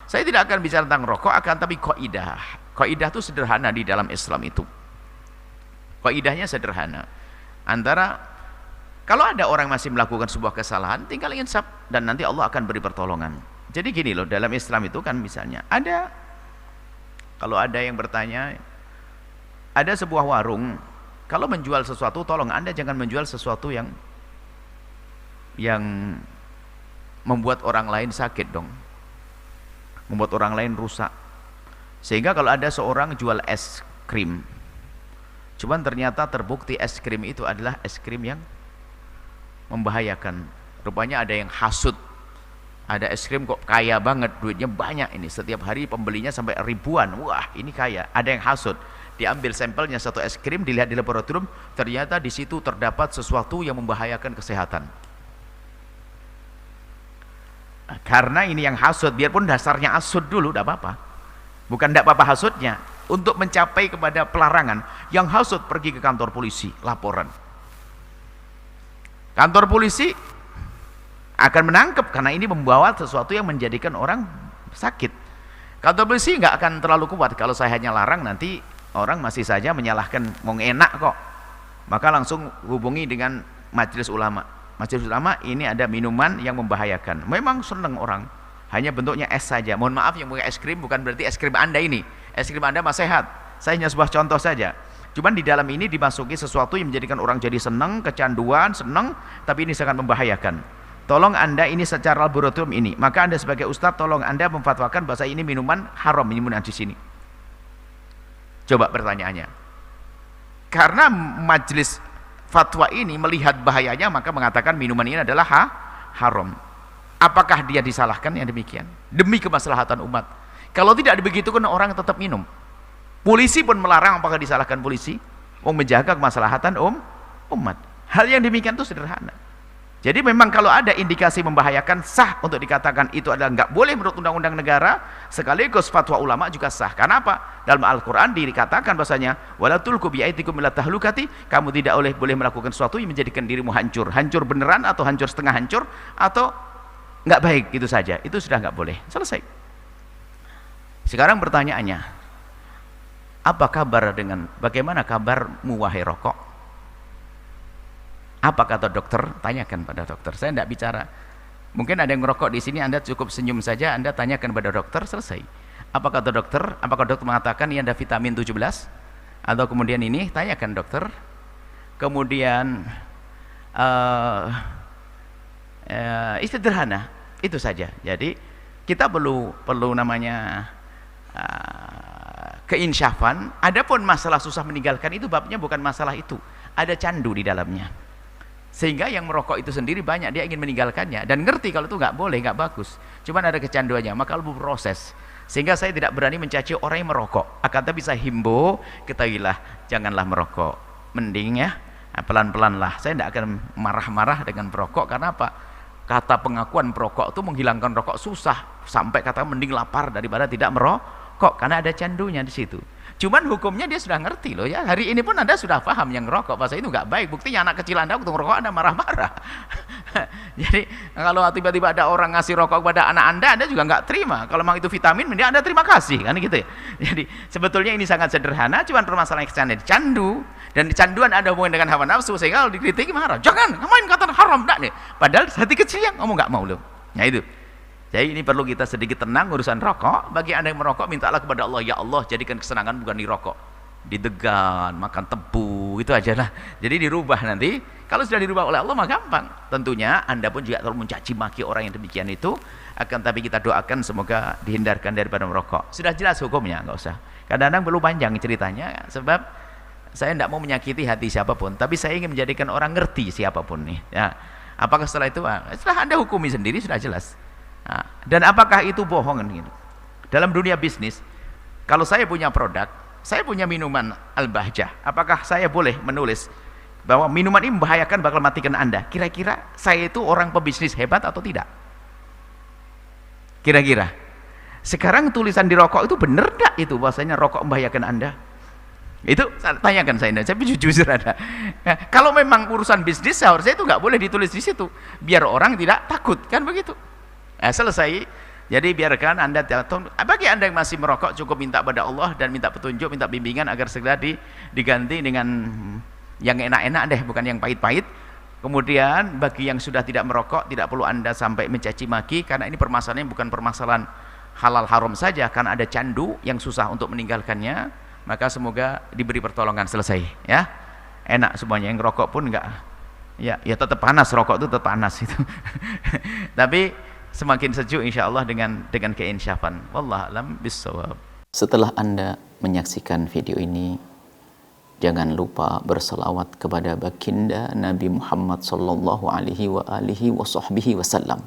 Saya tidak akan bicara tentang rokok, akan tapi kaidah. Kaidah itu sederhana di dalam Islam itu. Kaidahnya sederhana. Antara kalau ada orang masih melakukan sebuah kesalahan, tinggal insaf dan nanti Allah akan beri pertolongan. Jadi gini loh, dalam Islam itu kan misalnya ada, kalau ada yang bertanya, ada sebuah warung, kalau menjual sesuatu, tolong Anda jangan menjual sesuatu yang membuat orang lain sakit dong, membuat orang lain rusak. Sehingga kalau ada seorang jual es krim, cuman ternyata terbukti es krim itu adalah es krim yang membahayakan, rupanya ada yang hasut, ada es krim kok kaya banget, duitnya banyak ini, setiap hari pembelinya sampai ribuan, wah ini kaya, ada yang hasut, diambil sampelnya satu es krim, dilihat di laboratorium, ternyata di situ terdapat sesuatu yang membahayakan kesehatan. Karena ini yang hasut, biarpun dasarnya hasut dulu, tidak apa-apa, bukan tidak apa-apa hasutnya, untuk mencapai kepada pelarangan, yang hasut pergi ke kantor polisi, laporan. Kantor polisi akan menangkap karena ini membawa sesuatu yang menjadikan orang sakit. Kantor polisi nggak akan terlalu kuat kalau saya hanya larang, nanti orang masih saja menyalahkan, mau enak kok. Maka langsung hubungi dengan majelis ulama. Majelis ulama, ini ada minuman yang membahayakan. Memang senang orang, hanya bentuknya es saja. Mohon maaf, yang punya es krim bukan berarti es krim Anda ini. Es krim Anda masih sehat. Saya hanya sebuah contoh saja. Cuman di dalam ini dimasuki sesuatu yang menjadikan orang jadi senang, kecanduan, senang, tapi ini sangat membahayakan. Tolong Anda ini secara laboratorium ini. Maka Anda sebagai ustadz, tolong Anda memfatwakan bahwa ini minuman haram, minuman najis ini. Coba pertanyaannya. Karena majelis fatwa ini melihat bahayanya, maka mengatakan minuman ini adalah haram. Apakah dia disalahkan yang demikian? Demi kemaslahatan umat. Kalau tidak begitu kan orang tetap minum. Polisi pun melarang, apakah disalahkan polisi? Menjaga kemaslahatan umat. Hal yang demikian itu sederhana. Jadi memang kalau ada indikasi membahayakan, sah untuk dikatakan itu adalah nggak boleh menurut undang-undang negara, sekaligus fatwa ulama juga sah. Karena apa? Dalam Al-Quran dikatakan bahasanya, wala tulqu bi'aidikum ila tahlukati, kamu tidak boleh melakukan sesuatu yang menjadikan dirimu hancur. Hancur beneran atau hancur setengah hancur atau nggak baik, gitu saja. Itu sudah nggak boleh. Selesai. Sekarang pertanyaannya, apa kabar bagaimana kabarmu wahai rokok? Apa kata dokter? Tanyakan pada dokter. Saya tidak bicara. Mungkin ada yang merokok di sini, Anda cukup senyum saja, Anda tanyakan pada dokter, selesai. Apa kata dokter? Apakah dokter mengatakan ini ada vitamin 17? Atau kemudian ini, tanyakan dokter. Kemudian sederhana, itu saja. Jadi kita perlu namanya keinsyafan. Adapun masalah susah meninggalkan itu babnya bukan masalah itu. Ada candu di dalamnya. Sehingga yang merokok itu sendiri banyak dia ingin meninggalkannya dan ngerti kalau itu nggak boleh, nggak bagus. Cuman ada kecanduannya, maka lu proses. Sehingga saya tidak berani mencaci orang yang merokok. Akan tapi saya himbau, ketahuilah janganlah merokok. Mending ya pelan-pelan lah. Saya tidak akan marah-marah dengan perokok. Karena apa? Kata pengakuan perokok itu menghilangkan rokok susah. Sampai kata mending lapar daripada tidak merokok. Karena ada candunya di situ. Cuman hukumnya dia sudah ngerti loh ya. Hari ini pun Anda sudah paham yang rokok bahasa itu nggak baik. Buktinya anak kecil Anda waktu merokok Anda marah-marah. Jadi kalau tiba-tiba ada orang ngasih rokok kepada anak Anda juga nggak terima. Kalau memang itu vitamin, mending Anda terima kasih kan gitu ya. Jadi sebetulnya ini sangat sederhana. Cuman permasalahan kecanduan, candu dan kecanduan ada hubungan dengan hawa nafsu. Sehingga kalau dikritik marah. Jangan, ngapain kata haram dak nih. Padahal hati kecil yang ngomong nggak mau loh. Nah itu. Jadi ini perlu kita sedikit tenang urusan rokok. Bagi Anda yang merokok, mintalah kepada Allah, ya Allah jadikan kesenangan bukan di rokok, di degan, makan tebu, itu aja lah. Jadi dirubah nanti. Kalau sudah dirubah oleh Allah mah gampang. Tentunya Anda pun juga terlalu mencaci maki orang yang demikian itu. Akan tapi kita doakan semoga dihindarkan daripada merokok. Sudah jelas hukumnya, nggak usah. Kadang-kadang perlu panjang ceritanya, sebab saya tidak mau menyakiti hati siapapun, tapi saya ingin menjadikan orang ngerti siapapun nih. Ya. Apakah setelah itu? Setelah Anda hukumi sendiri sudah jelas. Nah, dan apakah itu bohongan gitu? Dalam dunia bisnis, kalau saya punya produk, saya punya minuman Al-Bahjah, apakah saya boleh menulis bahwa minuman ini membahayakan, bakal matikan Anda? Kira-kira saya itu orang pebisnis hebat atau tidak? Kira-kira sekarang tulisan di rokok itu benar enggak itu bahwasanya rokok membahayakan Anda? Itu tanyakan saya jujur ada. Nah, kalau memang urusan bisnis seharusnya itu nggak boleh ditulis di situ, biar orang tidak takut, kan begitu. Selesai. Jadi biarkan Anda, bagi Anda yang masih merokok, cukup minta pada Allah dan minta petunjuk, minta bimbingan agar segera diganti dengan yang enak-enak deh, bukan yang pahit-pahit. Kemudian bagi yang sudah tidak merokok, tidak perlu Anda sampai mencaci maki, karena ini permasalahannya bukan permasalahan halal haram saja, karena ada candu yang susah untuk meninggalkannya. Maka semoga diberi pertolongan, selesai ya. Enak semuanya, yang rokok pun enggak, ya tetap panas, rokok itu tetap panas itu. Tapi semakin sejuk insyaallah dengan keinsyafan. Wallahu a'lam bissawab. Setelah Anda menyaksikan video ini, jangan lupa berselawat kepada baginda Nabi Muhammad sallallahu alaihi wa alihi wasallam.